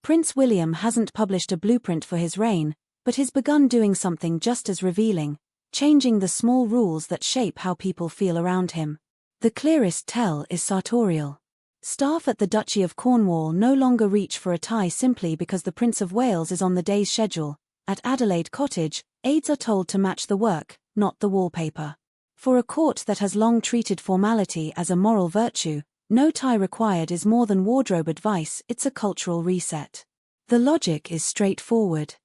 Prince William hasn't published a blueprint for his reign, but he's begun doing something just as revealing, changing the small rules that shape how people feel around him. The clearest tell is sartorial. Staff at the Duchy of Cornwall no longer reach for a tie simply because the Prince of Wales is on the day's schedule. At Adelaide Cottage, aides are told to match the work, not the wallpaper. For a court that has long treated formality as a moral virtue, no tie required is more than wardrobe advice, it's a cultural reset. The logic is straightforward.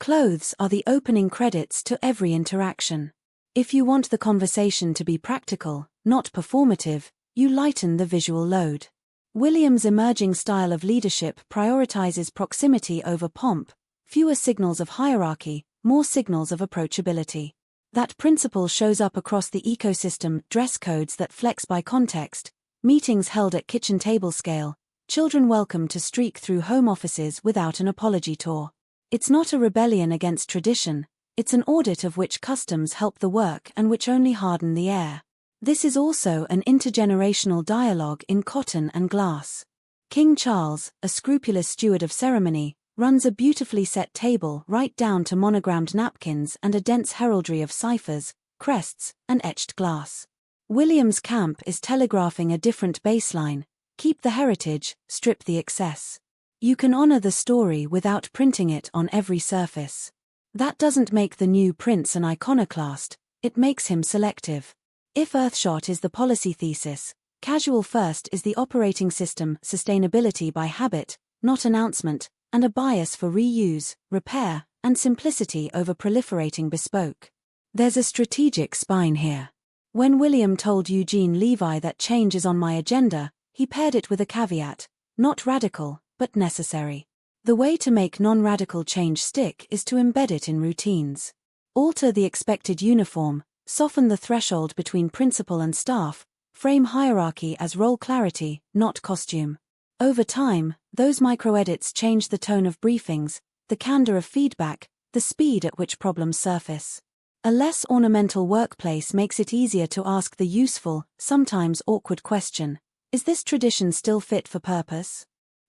Clothes are the opening credits to every interaction. If you want the conversation to be practical, not performative, you lighten the visual load. William's emerging style of leadership prioritizes proximity over pomp, fewer signals of hierarchy, more signals of approachability. That principle shows up across the ecosystem: dress codes that flex by context, meetings held at kitchen table scale, children welcome to streak through home offices without an apology tour. It's not a rebellion against tradition, it's an audit of which customs help the work and which only harden the air. This is also an intergenerational dialogue in cotton and glass. King Charles, a scrupulous steward of ceremony, runs a beautifully set table right down to monogrammed napkins and a dense heraldry of ciphers, crests, and etched glass. William's camp is telegraphing a different baseline: keep the heritage, strip the excess. You can honor the story without printing it on every surface. That doesn't make the new prince an iconoclast, it makes him selective. If Earthshot is the policy thesis, casual first is the operating system: sustainability by habit, not announcement, and a bias for reuse, repair, and simplicity over proliferating bespoke. There's a strategic spine here. When William told Eugene Levi that change is on my agenda, he paired it with a caveat: not radical, but necessary. The way to make non-radical change stick is to embed it in routines. Alter the expected uniform, soften the threshold between principal and staff, frame hierarchy as role clarity, not costume. Over time, those micro-edits change the tone of briefings, the candor of feedback, the speed at which problems surface. A less ornamental workplace makes it easier to ask the useful, sometimes awkward question: is this tradition still fit for purpose?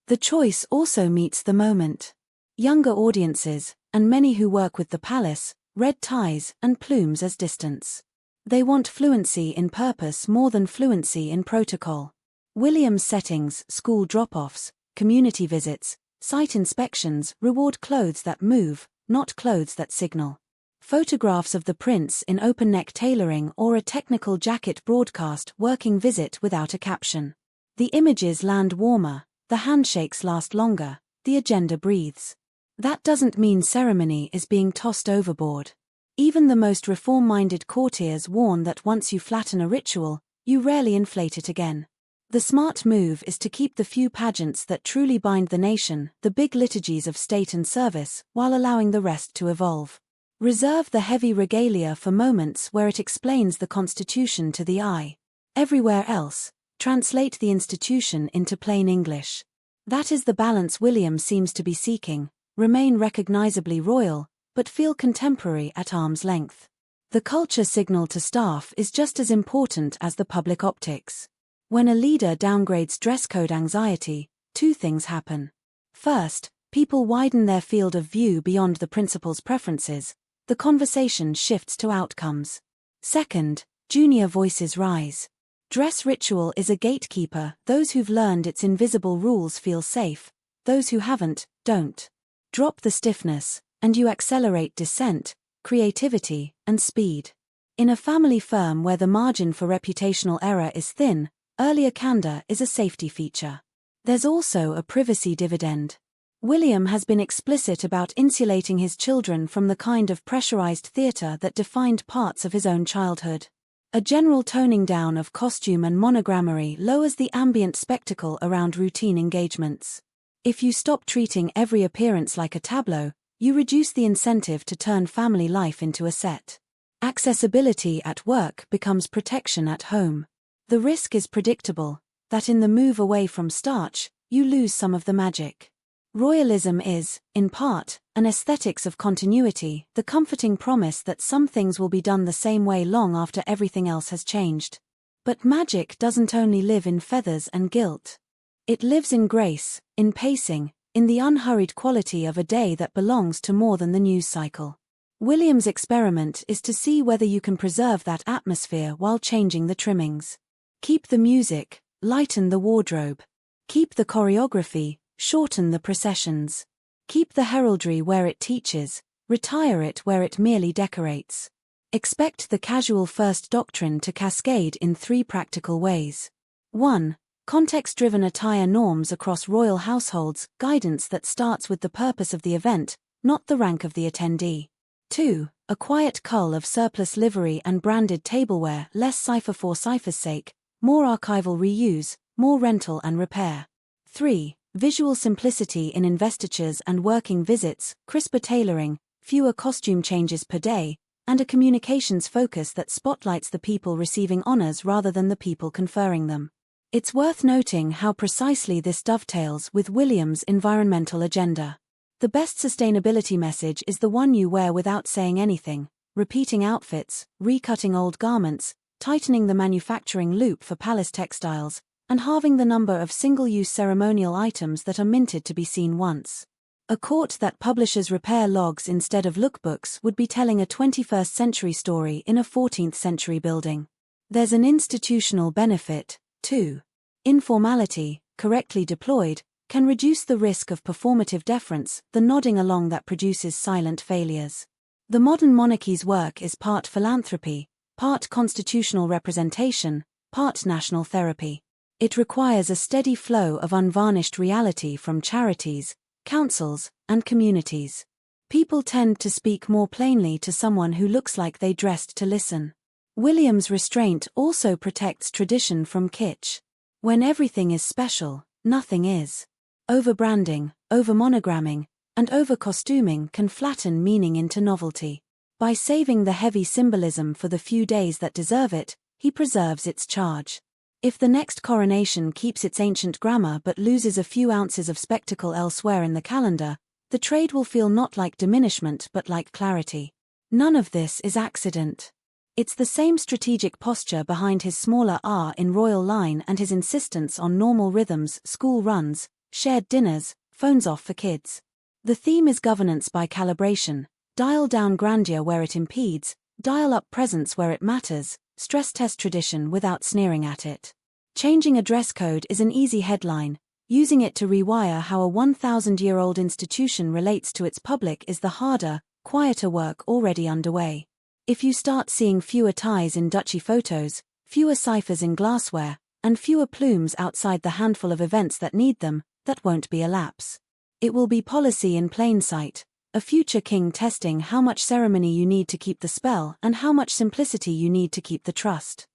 The choice also meets the moment. Younger audiences, and many who work with the palace, read ties and plumes as distance. They want fluency in purpose more than fluency in protocol. William's settings, school drop-offs, community visits, site inspections, reward clothes that move, not clothes that signal. Photographs of the prince in open-neck tailoring or a technical jacket broadcast working visit without a caption. The images land warmer, the handshakes last longer, the agenda breathes. That doesn't mean ceremony is being tossed overboard. Even the most reform-minded courtiers warn that once you flatten a ritual, you rarely inflate it again. The smart move is to keep the few pageants that truly bind the nation, the big liturgies of state and service, while allowing the rest to evolve. Reserve the heavy regalia for moments where it explains the Constitution to the eye. Everywhere else, translate the institution into plain English. That is the balance William seems to be seeking: remain recognizably royal, but feel contemporary at arm's length. The culture signal to staff is just as important as the public optics. When a leader downgrades dress code anxiety, two things happen. First, people widen their field of view beyond the principal's preferences. The conversation shifts to outcomes. Second, junior voices rise. Dress ritual is a gatekeeper: those who've learned its invisible rules feel safe, those who haven't, don't. Drop the stiffness, and you accelerate dissent, creativity, and speed. In a family firm where the margin for reputational error is thin, earlier candor is a safety feature. There's also a privacy dividend. William has been explicit about insulating his children from the kind of pressurized theater that defined parts of his own childhood. A general toning down of costume and monogrammery lowers the ambient spectacle around routine engagements. If you stop treating every appearance like a tableau, you reduce the incentive to turn family life into a set. Accessibility at work becomes protection at home. The risk is predictable, that in the move away from starch, you lose some of the magic. Royalism is, in part, an aesthetics of continuity, the comforting promise that some things will be done the same way long after everything else has changed. But magic doesn't only live in feathers and gilt. It lives in grace, in pacing, in the unhurried quality of a day that belongs to more than the news cycle. William's experiment is to see whether you can preserve that atmosphere while changing the trimmings. Keep the music, lighten the wardrobe. Keep the choreography, shorten the processions. Keep the heraldry where it teaches, retire it where it merely decorates. Expect the casual first doctrine to cascade in 3 practical ways. 1. Context-driven attire norms across royal households, guidance that starts with the purpose of the event, not the rank of the attendee. 2. A quiet cull of surplus livery and branded tableware, less cipher for cipher's sake, more archival reuse, more rental and repair. 3. Visual simplicity in investitures and working visits, crisper tailoring, fewer costume changes per day, and a communications focus that spotlights the people receiving honors rather than the people conferring them. It's worth noting how precisely this dovetails with William's environmental agenda. The best sustainability message is the one you wear without saying anything, repeating outfits, recutting old garments, tightening the manufacturing loop for palace textiles, and halving the number of single-use ceremonial items that are minted to be seen once. A court that publishes repair logs instead of lookbooks would be telling a 21st century story in a 14th century building. There's an institutional benefit, too. Informality, correctly deployed, can reduce the risk of performative deference, the nodding along that produces silent failures. The modern monarchy's work is part philanthropy, part constitutional representation, part national therapy. It requires a steady flow of unvarnished reality from charities, councils, and communities. People tend to speak more plainly to someone who looks like they dressed to listen. William's restraint also protects tradition from kitsch. When everything is special, nothing is. Over-branding, over-monogramming, and over-costuming can flatten meaning into novelty. By saving the heavy symbolism for the few days that deserve it, he preserves its charge. If the next coronation keeps its ancient grammar but loses a few ounces of spectacle elsewhere in the calendar, the trade will feel not like diminishment but like clarity. None of this is accident. It's the same strategic posture behind his smaller R in royal line and his insistence on normal rhythms, school runs, shared dinners, phones off for kids. The theme is governance by calibration. Dial down grandeur where it impedes, dial up presence where it matters, stress test tradition without sneering at it. Changing a dress code is an easy headline. Using it to rewire how a 1,000-year-old institution relates to its public is the harder, quieter work already underway. If you start seeing fewer ties in duchy photos, fewer ciphers in glassware, and fewer plumes outside the handful of events that need them, that won't be a lapse. It will be policy in plain sight, a future king testing how much ceremony you need to keep the spell and how much simplicity you need to keep the trust.